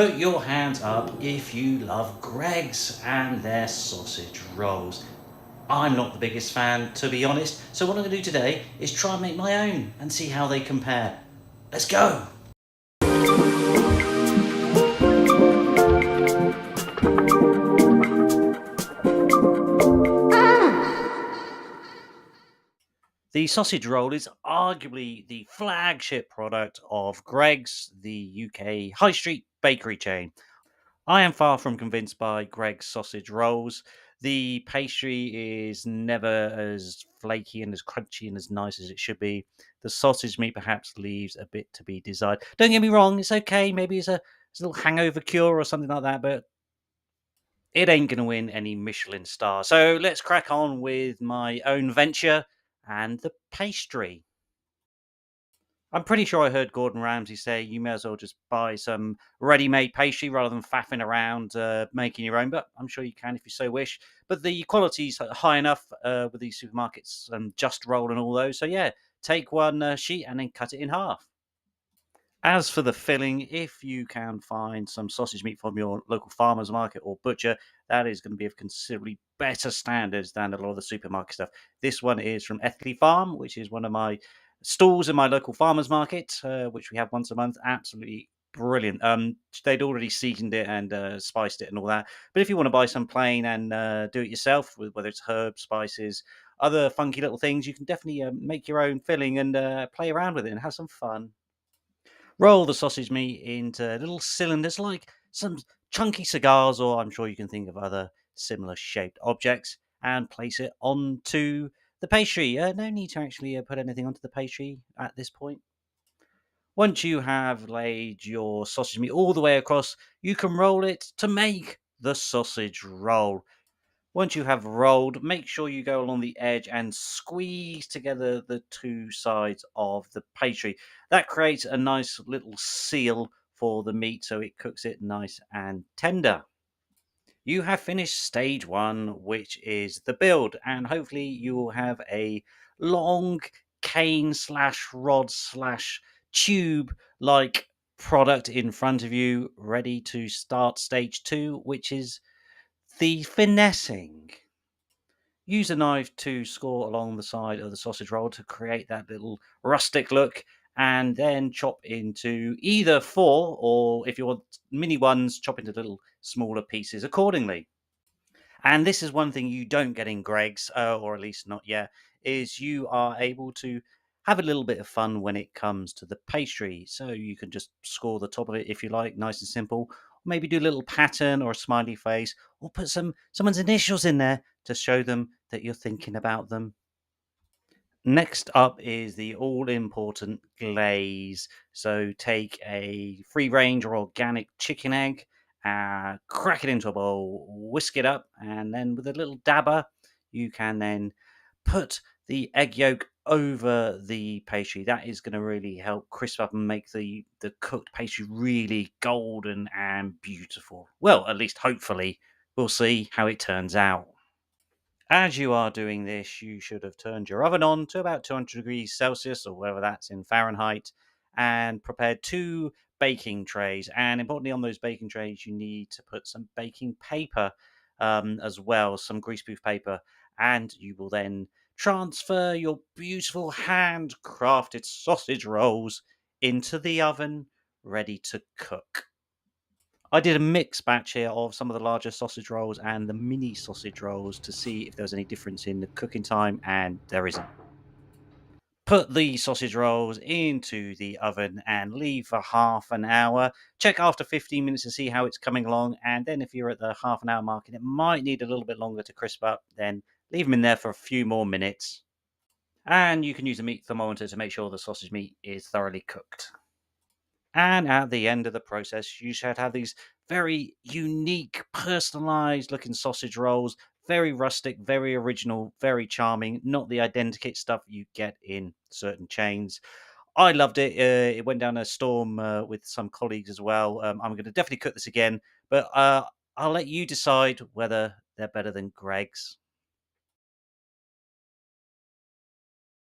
Put your hands up if you love Greggs and their sausage rolls. I'm not the biggest fan, to be honest, so what I'm going to do today is try and make my own and see how they compare. Let's go! The sausage roll is arguably the flagship product of Greggs, the UK high street bakery chain. I am far from convinced by Greg's sausage rolls. The pastry is never as flaky and as crunchy and as nice as it should be. The sausage meat perhaps leaves a bit to be desired. Don't get me wrong, it's okay. Maybe it's a little hangover cure or something like that, but it ain't going to win any Michelin star. So let's crack on with my own venture and the pastry. I'm pretty sure I heard Gordon Ramsay say you may as well just buy some ready-made pastry rather than faffing around making your own. But I'm sure you can if you so wish. But the quality's high enough with these supermarkets and Just Roll and all those. So yeah, take one sheet and then cut it in half. As for the filling, if you can find some sausage meat from your local farmer's market or butcher, that is going to be of considerably better standards than a lot of the supermarket stuff. This one is from Ethley Farm, which is one of my stalls in my local farmer's market, which we have once a month. Absolutely brilliant. They'd already seasoned it and spiced it and all that. But if you want to buy some plain and do it yourself, with whether it's herbs, spices, other funky little things, you can definitely make your own filling and play around with it and have some fun. Roll the sausage meat into little cylinders like some chunky cigars, or I'm sure you can think of other similar shaped objects, and place it onto the pastry. No need to actually put anything onto the pastry at this point. Once you have laid your sausage meat all the way across, you can roll it to make the sausage roll. Once you have rolled, make sure you go along the edge and squeeze together the two sides of the pastry. That creates a nice little seal for the meat so it cooks it nice and tender. You have finished stage one, which is the build, and hopefully you will have a long cane slash rod slash tube like product in front of you, ready to start stage two, which is the finessing. Use a knife to score along the side of the sausage roll to create that little rustic look, and then chop into either four, or if you want mini ones, chop into little smaller pieces accordingly. And this is one thing you don't get in Greg's, or at least not yet, is you are able to have a little bit of fun when it comes to the pastry. So you can just score the top of it if you like, nice and simple. Maybe do a little pattern or a smiley face, or put someone's initials in there to show them that you're thinking about them. Next up is the all important glaze. So take a free range or organic chicken egg, crack it into a bowl, whisk it up, and then with a little dabber, you can then put the egg yolk over the pastry. That is going to really help crisp up and make the cooked pastry really golden and beautiful. Well, at least hopefully. We'll see how it turns out. As you are doing this, you should have turned your oven on to about 200 degrees Celsius or whatever that's in Fahrenheit and prepared two baking trays. And importantly, on those baking trays, you need to put some baking paper as well, some greaseproof paper. And you will then transfer your beautiful handcrafted sausage rolls into the oven, ready to cook. I did a mixed batch here of some of the larger sausage rolls and the mini sausage rolls to see if there was any difference in the cooking time, and there isn't. Put the sausage rolls into the oven and leave for half an hour. Check after 15 minutes to see how it's coming along, and then if you're at the half an hour mark and it might need a little bit longer to crisp up, then leave them in there for a few more minutes. And you can use a meat thermometer to make sure the sausage meat is thoroughly cooked. And at the end of the process, you should have these very unique, personalized looking sausage rolls. Very rustic, very original, very charming. Not the identikit stuff you get in certain chains. I loved it. It went down a storm with some colleagues as well. I'm going to definitely cook this again, but I'll let you decide whether they're better than Greg's.